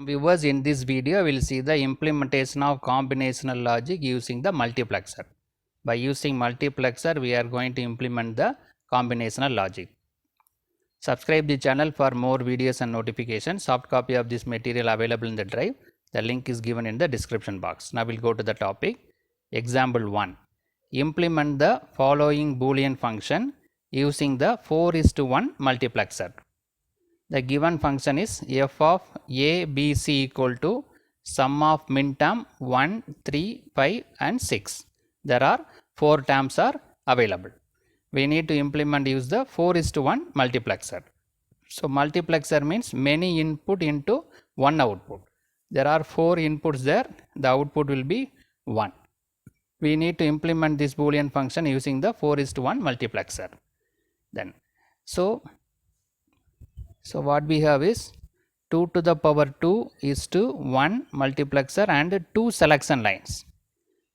Viewers, in this video we will see the implementation of combinational logic using the multiplexer. By using multiplexer we are going to implement the combinational logic. Subscribe the channel for more videos and notifications. Soft copy of this material available in the drive. The link is given in the description box. Now we will go to the topic. Example 1. Implement the following Boolean function using the 4:1 multiplexer. The given function is f of a, b, c equal to sum of min term 1, 3, 5 and 6. There are 4 terms are available. We need to implement use the 4:1 multiplexer. So multiplexer means many input into one output. There are 4 inputs there, the output will be 1. We need to implement this Boolean function using the 4:1 multiplexer. Then, so what we have is 2 to the power 2 is to 1 multiplexer and 2 selection lines.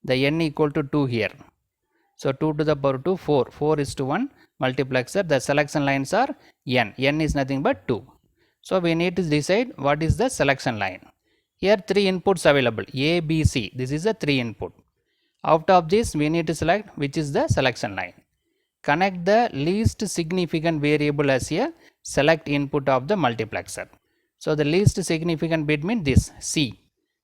The n equal to 2 here. So 2 to the power 2, 4. 4:1 multiplexer. The selection lines are n. N is nothing but 2. So we need to decide what is the selection line. Here 3 inputs available. A, B, C. This is the 3 input. Out of this we need to select which is the selection line. Connect the least significant variable as a select input of the multiplexer. So the least significant bit means this C,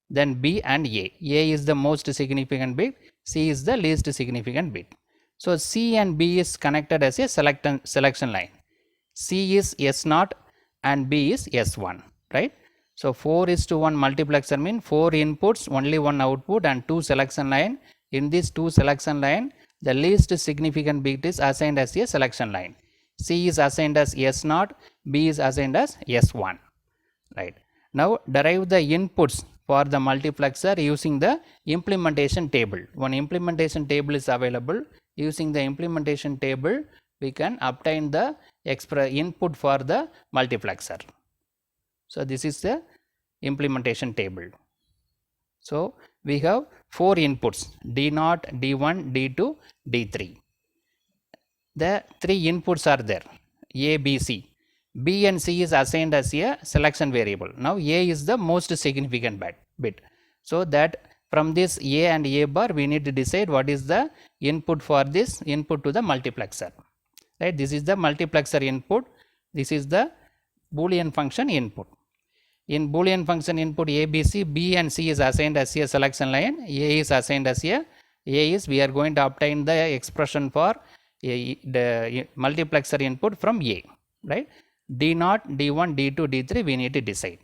then B and A. A is the most significant bit, C is the least significant bit. So C and B is connected as a selection line. C is S0 and B is S1, right? So 4:1 multiplexer means 4 inputs, only 1 output and 2 selection line. In this 2 selection line, the least significant bit is assigned as a selection line. C is assigned as S0, B is assigned as S1, right? Now derive the inputs for the multiplexer using the implementation table. One implementation table is available. Using the implementation table, we can obtain the input for the multiplexer. So this is the implementation table. So we have 4 inputs D0, D1, D2, D3. The 3 inputs are there A, B, C. B and C is assigned as a selection variable. Now A is the most significant bit. So that from this A and A bar we need to decide what is the input for this input to the multiplexer. Right? This is the multiplexer input. This is the Boolean function input. In Boolean function input A, B, C, B and C is assigned as a selection line. A is assigned as A is we are going to obtain the expression for the multiplexer input from A, right? D0, D1, D2, D3 we need to decide.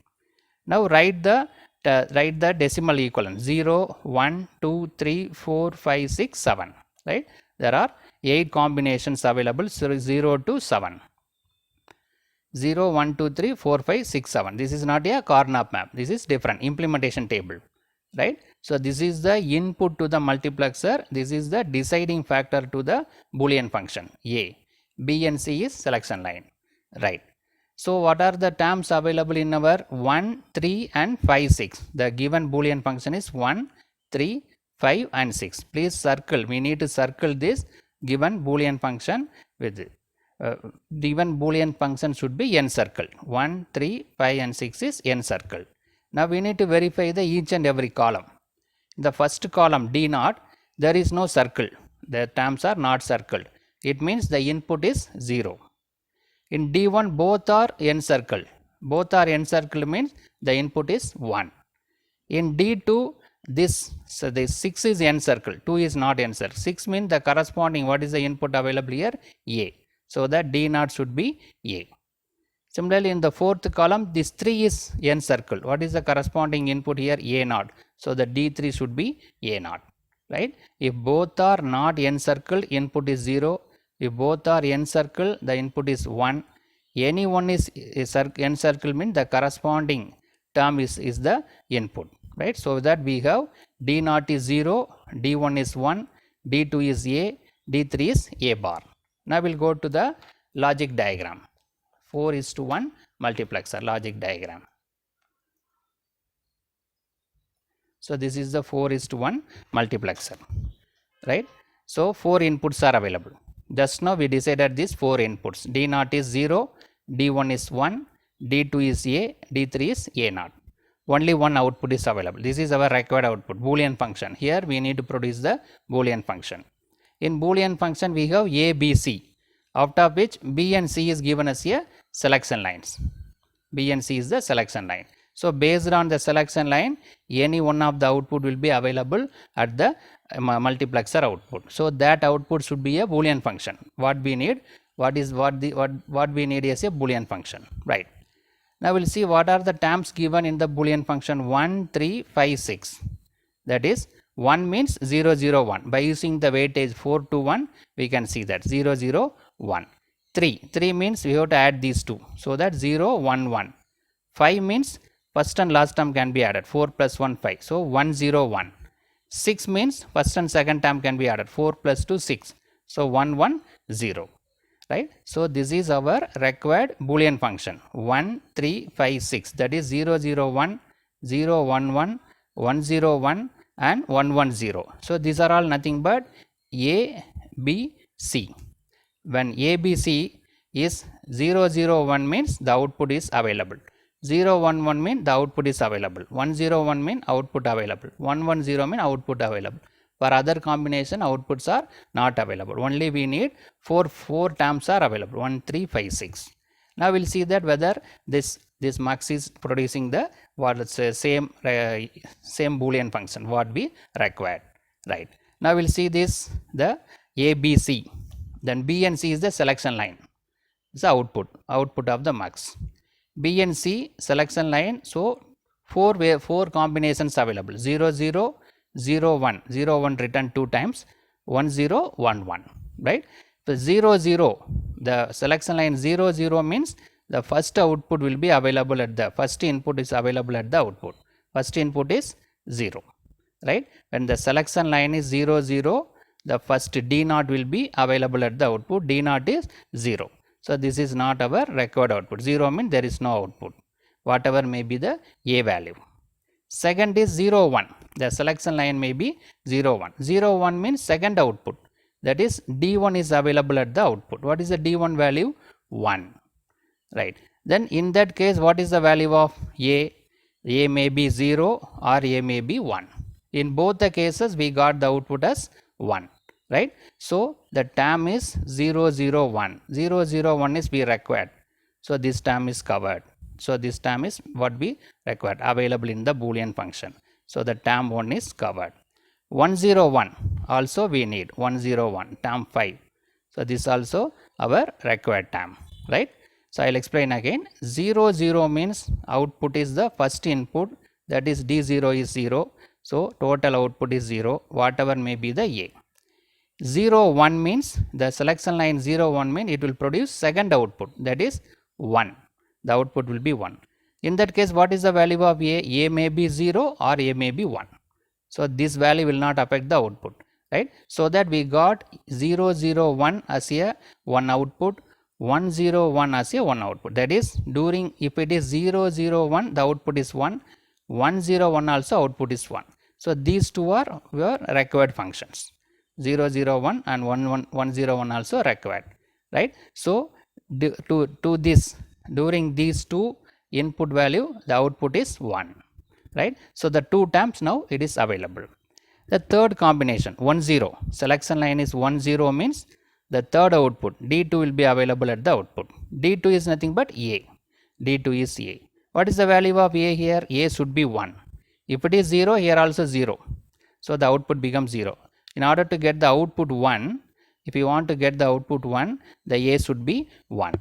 Now write the decimal equivalent 0, 1, 2, 3, 4, 5, 6, 7, right? There are 8 combinations available, so 0 to 7. 0, 1, 2, 3, 4, 5, 6, 7. This is not a Karnaugh map. This is different implementation table, right? So this is the input to the multiplexer. This is the deciding factor to the Boolean function A. B and C is selection line, right? So what are the terms available in our 1, 3 and 5, 6? The given Boolean function is 1, 3, 5 and 6. Please circle. We need to circle this given Boolean function with it. Given Boolean function should be n circle. 1, 3, 5 and 6 is n circle. Now we need to verify the each and every column. In the first column D0, there is no circle. The terms are not circled. It means the input is 0. In D1 both are n circle. Both are n circle means the input is 1. In D2 this 6 is n circle. 2 is not n circle. 6 means the corresponding what is the input available here? A. So that D0 should be A. Similarly, in the fourth column, this 3 is n circle. What is the corresponding input here? A0. So the D3 should be A0, right? If both are not n circle, input is 0. If both are n circle, the input is 1. Any one is n circle means the corresponding term is the input, right? So that we have D0 is 0, D1 is 1, D2 is A, D3 is A bar. Now we'll go to the logic diagram. 4:1 multiplexer logic diagram. So this is the 4:1 multiplexer, right? So 4 inputs are available. Just now we decided these 4 inputs. D0 is 0, D1 is 1, D2 is A, D3 is A0. only one output is available. This is our required output, Boolean function. Here we need to produce the Boolean function. In Boolean function we have A, B, C, out of which B and C is given as a selection lines. B and C is the selection line. So based on the selection line, any one of the output will be available at the multiplexer output. So that output should be a Boolean function. What we need, what we need is a Boolean function, right? Now we'll see what are the terms given in the Boolean function 1, 3, 5, 6. That is 1 means 0, 0, 1. By using the weightage 4 to 1, we can see that 0, 0, 1. 3 means we have to add these two. So that 0, 1, 1. 5 means first and last term can be added. 4 plus 1, 5. So 1, 0, 1. 6 means first and second term can be added. 4 plus 2, 6. So 1, 1, 0. Right. So this is our required Boolean function 1, 3, 5, 6. That is 0, 0, 1, 0, 1, 1, 1, 0, 1 and 1, 1, 0. So these are all nothing but A, B, C. When A, B, C is 0, 0, 1 means the output is available. 0, 1, 1 mean the output is available. 1, 0, 1 mean output available. 1, 1, 0 mean output available. For other combination, outputs are not available. Only we need four terms are available. 1, 3, 5, 6. Now we'll see that whether this mux is producing the same Boolean function what we required. Right. Now we'll see this the A, B, C. Then B and C is the selection line. It's the output of the mux. B and C selection line. So four combinations available. 0, 0, 0, 1. 0, 1 written 2 times. 1, 0, 1, 1. Right. So 0, 0. The selection line 0, 0 means the first output will be available at the first input is available at the output. First input is 0. Right. When the selection line is 0, 0, the first D naught will be available at the output. D naught is 0. So this is not our required output. 0 means there is no output, whatever may be the A value. Second is 0, 1. The selection line may be 0, 1. 0, 1 means second output. That is D1 is available at the output. What is the D1 value? 1. Right. Then in that case, what is the value of A? A may be 0 or A may be 1. In both the cases, we got the output as 1. Right. So the term is 0, 0, 1. 0, 0, 1 is we required. So this term is covered. So this term is what we required available in the Boolean function. So the term 1 is covered. 1, 0, 1 also we need 1, 0, 1 term 5. So this also our required term. Right. So I'll explain again. 0, 0 means output is the first input, that is D0 is 0. So total output is 0, whatever may be the A. 0, 1 means the selection line 0, 1 means it will produce second output, that is 1. The output will be 1. In that case, what is the value of A? A may be 0 or A may be 1. So this value will not affect the output. Right. So that we got 0, 0, 1 as a 1 output, 1, 0, 1 as a 1 output. That is during, if it is 0, 0, 1, the output is 1. 1, 0, 1 also output is 1. So these two are your required functions. 0, 0, 1 and 1, 1, 1, 0, 1 also required. Right. So to this, during these two input value, the output is 1. Right. So the two terms now it is available. The third combination 1, 0. Selection line is 1, 0 means the third output D2 will be available at the output. D2 is nothing but A. D2 is A. What is the value of A here? A should be 1. If it is 0, here also 0. So the output becomes 0. In order to get the output 1, if you want to get the output 1, the A should be 1.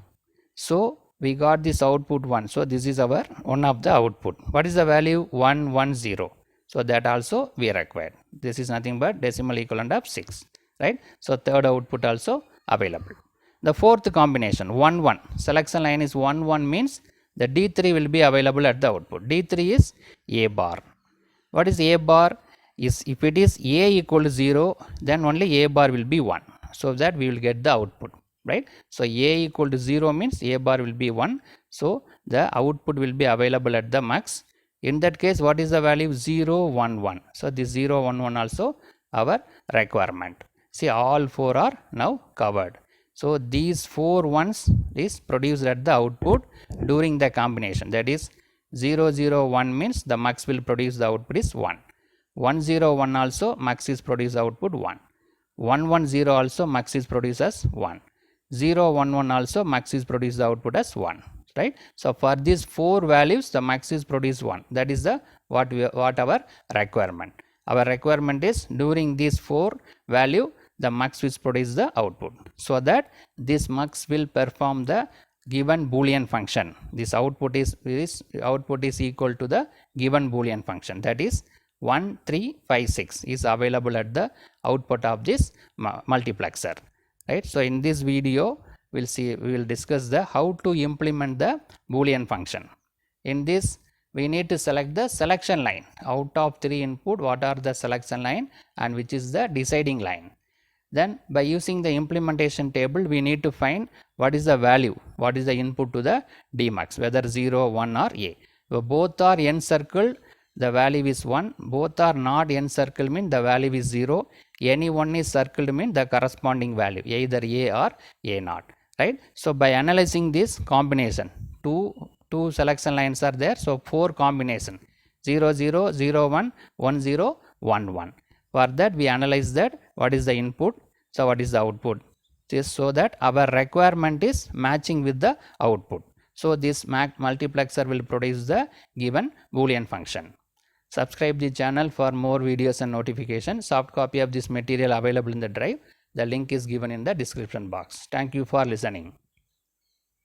So we got this output 1. So this is our one of the output. What is the value? 1, 1, 0. So that also we required. This is nothing but decimal equivalent of 6. Right. So third output also available. The fourth combination 1, 1. Selection line is 1, 1 means the D3 will be available at the output. D3 is A bar. What is A bar? Is if it is A equal to 0, then only A bar will be 1. So that we will get the output. Right. So A equal to 0 means A bar will be 1. So the output will be available at the max. In that case, what is the value? 0, 1, 1. So this 0, 1, 1 also our requirement. See, all 4 are now covered. So these 4 ones is produced at the output during the combination, that is 0 0 1 means the mux will produce the output is 1. 1 0 1 also mux is produce output 1. 1 1 0 also mux is produced as 1. 0 1 1 also mux is produced the output as 1, right. So for these 4 values the mux is produced 1. That is the what our requirement. Our requirement is during these 4 value the mux will produce the output, so that this mux will perform the given boolean function. This output is equal to the given boolean function, that is 1 3 5 6 is available at the output of this multiplexer, right. So in this video we will discuss the how to implement the boolean function. In this we need to select the selection line. Out of 3 input, what are the selection line and which is the deciding line. Then by using the implementation table we need to find what is the value, what is the input to the dmux, whether 0 1 or a. So both are encircled, the value is 1, both are not encircled mean the value is 0, any one is circled mean the corresponding value either a or a naught, right. So by analyzing this combination, two selection lines are there, so 4 combination 0 0 0 1 1 0 1 1. For that we analyze that what is the input, so what is the output, just so that our requirement is matching with the output. So this multiplexer will produce the given boolean function. Subscribe the channel for more videos and notifications. Soft copy of this material available in the drive. The link is given in the description box. Thank you for listening.